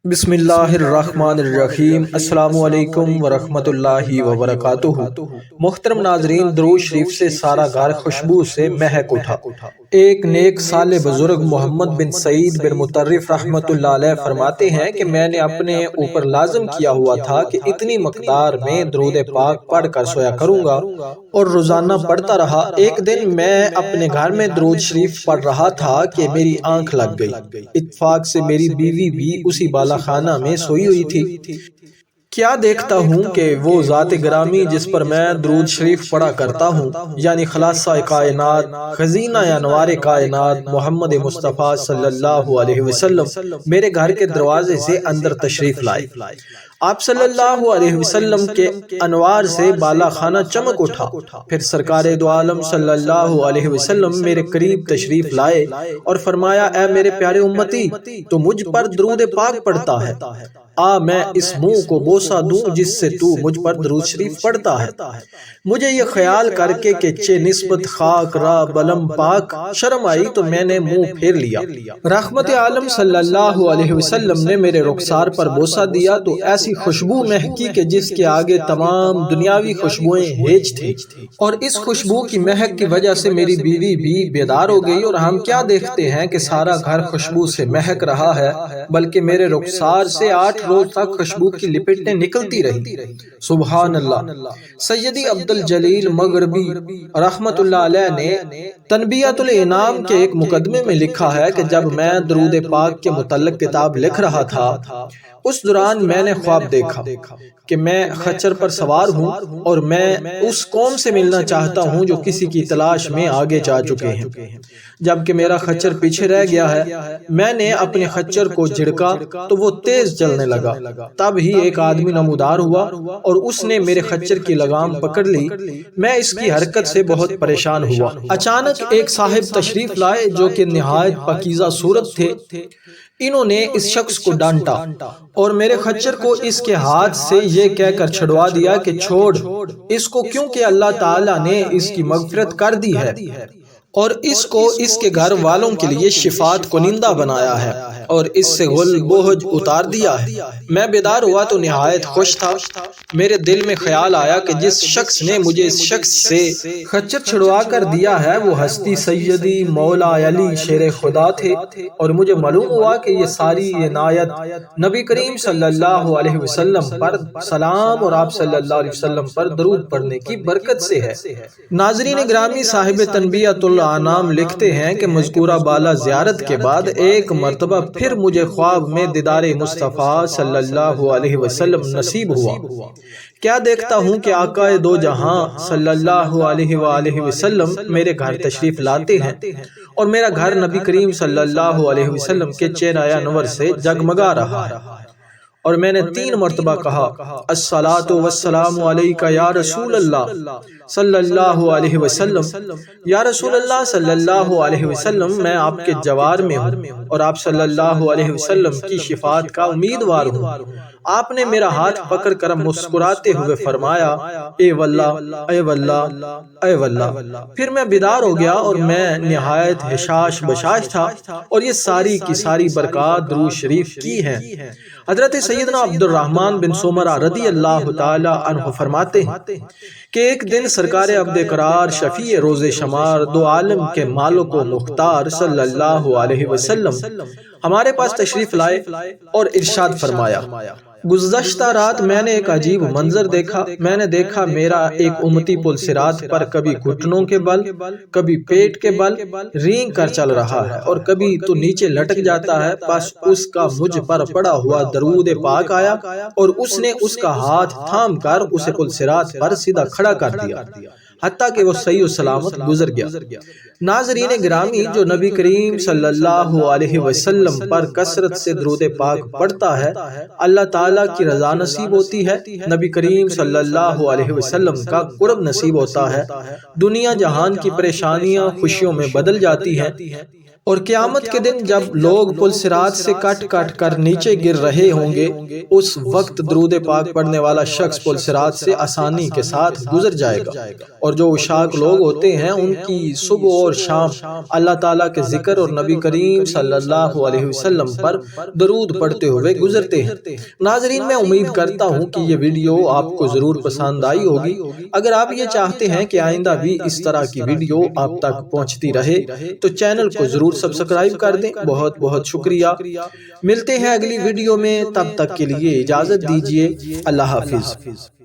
بسم اللہ الرحمن الرحیم۔ السلام علیکم ورحمۃ اللہ وبرکاتہ۔ محترم ناظرین، درود شریف سے سارا گھر خوشبو سے مہک اٹھا۔ ایک نیک صالح بزرگ محمد بن سعید بن مطرف رحمۃ اللہ علیہ فرماتے ہیں کہ میں نے اپنے اوپر لازم کیا ہوا تھا کہ اتنی مقدار میں درود پاک پڑھ کر سویا کروں گا اور روزانہ پڑھتا رہا۔ ایک دن میں اپنے گھر میں درود شریف پڑھ رہا تھا کہ میری آنکھ لگ گئی۔ اتفاق سے میری بیوی بھی اسی بالا خانہ میں سوئی ہوئی تھی۔ کیا دیکھتا ہوں کہ وہ ذات گرامی جس پر میں درود شریف پڑھا کرتا ہوں، یعنی خلاصہ کائنات، خزینہ انوار کائنات محمد مصطفیٰ صلی اللہ علیہ وسلم میرے گھر کے دروازے سے اندر تشریف لائے۔ آپ صلی اللہ علیہ وسلم کے انوار سے بالا خانہ چمک اٹھا۔ پھر سرکار دو عالم صلی اللہ علیہ وسلم میرے قریب تشریف لائے اور فرمایا، اے میرے پیارے امتی، تو مجھ پر درود پاک پڑھتا ہے، آ میں اس منہ کو بوسہ دوں جس سے تو مجھ پر درود شریف پڑھتا ہے۔ مجھے یہ خیال کر کے کہ چے نسبت خاک را بلم پاک، شرم آئی تو میں نے منہ پھیر لیا۔ رحمت عالم صلی اللہ علیہ وسلم نے میرے رخسار پر بوسہ دیا تو ایسی خوشبو مہکی کہ جس کے آگے تمام دنیاوی خوشبوئیں ہیج تھی، اور اس خوشبو کی مہک کی وجہ سے میری بیوی بھی بیدار ہو گئی، اور ہم کیا دیکھتے ہیں کہ سارا گھر خوشبو سے مہک رہا ہے، بلکہ میرے رخسار سے 8 روز تک خوشبو کی لپٹیں نکلتی رہی۔ سبحان اللہ۔ سیدی عبدالجلیل مغربی رحمت اللہ علیہ نے تنبیہۃ الانام کے ایک مقدمے میں لکھا ہے کہ جب میں درود پاک کے متعلق کتاب لکھ رہا تھا، اس دوران میں نے خواب دیکھا کہ میں خچر پر سوار ہوں اور میں اس قوم سے ملنا چاہتا ہوں جو کسی کی تلاش میں آگے جا چکے ہیں، جبکہ میرا خچر پیچھے رہ گیا ہے۔ میں نے اپنے خچر کو جھڑکا تو وہ تیز چلنے لگا۔ تب ہی ایک آدمی نمودار ہوا اور اس نے میرے خچر کی لگام پکڑ لی۔ میں اس کی حرکت سے بہت پریشان ہوا۔ اچانک ایک صاحب تشریف لائے جو کہ نہایت پاکیزہ صورت تھے۔ انہوں نے اس شخص کو ڈانٹا اور میرے خچر کو اس کے ہاتھ سے یہ کہہ کر چھڑوا دیا کہ چھوڑ اس کو، کیونکہ اللہ تعالیٰ نے اس کی مغفرت کر دی ہے اور اس کو اس کے گھر والوں کے لیے شفاعت کنندہ بنایا ہے اور اس سے غل بوجھ اتار دیا ہے۔ میں بیدار ہوا تو نہایت خوش تھا۔ میرے دل میں خیال آیا کہ جس شخص نے مجھے اس شخص سے خچر چھڑوا کر دیا ہے وہ ہستی سیدی مولا علی شیر خدا تھے، اور مجھے معلوم ہوا کہ یہ ساری عنایت نبی کریم صلی اللہ علیہ وسلم پر سلام اور آپ صلی اللہ علیہ وسلم پر درود پڑھنے کی برکت سے ہے۔ ناظرین گرامی، صاحب تنبیہۃ الانام لکھتے ہیں کہ مذکورہ بالا زیارت کے بعد ایک مرتبہ پھر مجھے خواب میں دیدار مصطفیٰ صلی اللہ علیہ وسلم نصیب ہوا۔ کیا دیکھتا ہوں کہ آقا دو جہاں صلی اللہ علیہ وآلہ وسلم میرے گھر تشریف لاتے ہیں، اور میرا گھر نبی کریم صلی اللہ علیہ وسلم کے چہرہ انور سے جگمگا رہا ہے، اور میں نے 3 مرتبہ کہا، الصلاۃ والسلام علیک یا رسول اللہ صلی اللہ علیہ وسلم۔ یا رسول اللہ صلی اللہ علیہ وسلم، میں آپ کے جوار میں ہوں اور آپ صلی اللہ علیہ وسلم کی شفاعت کا امیدوار ہوں۔ آپ نے میرا ہاتھ پکڑ کر مسکراتے ہوئے فرمایا، اے واللہ، اے واللہ، اے واللہ۔ پھر میں بیدار ہو گیا اور میں نہایت حشاش بشاش تھا، اور یہ ساری کی ساری برکات درود شریف کی ہیں۔ حضرت سیدنا عبد الرحمن بن سمرہ رضی اللہ تعالی عنہ فرماتے ہیں کہ ایک دن سرکار عبد قرار شفیع روز شمار دو عالم کے مالک و مختار صلی اللہ علیہ وسلم ہمارے پاس تشریف لائے اور ارشاد فرمایا، گزشتہ رات میں نے ایک عجیب منظر دیکھا۔ میں نے دیکھا میرا ایک امتی پل صراط پر کبھی گھٹنوں کے بل، کبھی پیٹ کے بل رینگ کر چل رہا ہے، اور کبھی تو نیچے لٹک جاتا ہے۔ بس اس کا مجھ پر پڑا ہوا درود پاک آیا اور اس نے اس کا ہاتھ تھام کر اسے پل صراط پر سیدھا کھڑا کر دیا، حتیٰ کہ وہ صحیح و سلامت گزر گیا۔ ناظرین گرامی، جو نبی کریم صلی اللہ علیہ وسلم پر کثرت سے درود پاک پڑھتا ہے، اللہ تعالیٰ کی رضا نصیب ہوتی ہے، نبی کریم صلی اللہ علیہ وسلم کا قرب نصیب ہوتا ہے، دنیا جہان کی پریشانیاں خوشیوں میں بدل جاتی ہیں، اور قیامت کے دن جب لوگ پل صراط سے کٹ کٹ کر نیچے گر رہے ہوں گے، اس وقت درود پاک پڑھنے والا شخص پل صراط سے آسانی کے ساتھ گزر جائے گا۔ اور جو عشاق لوگ ہوتے ہیں ان کی صبح اور شام اللہ تعالیٰ کے ذکر اور نبی کریم صلی اللہ علیہ وسلم پر درود پڑھتے ہوئے گزرتے ہیں۔ ناظرین، میں امید کرتا ہوں کہ یہ ویڈیو آپ کو ضرور پسند آئی ہوگی۔ اگر آپ یہ چاہتے ہیں کہ آئندہ بھی اس طرح کی ویڈیو آپ تک پہنچتی رہے تو چینل کو ضرور سبسکرائب کر دیں۔ بہت بہت شکریہ۔ ملتے ہیں اگلی ویڈیو میں، تب تک کے لیے اجازت دیجیے۔ اللہ حافظ۔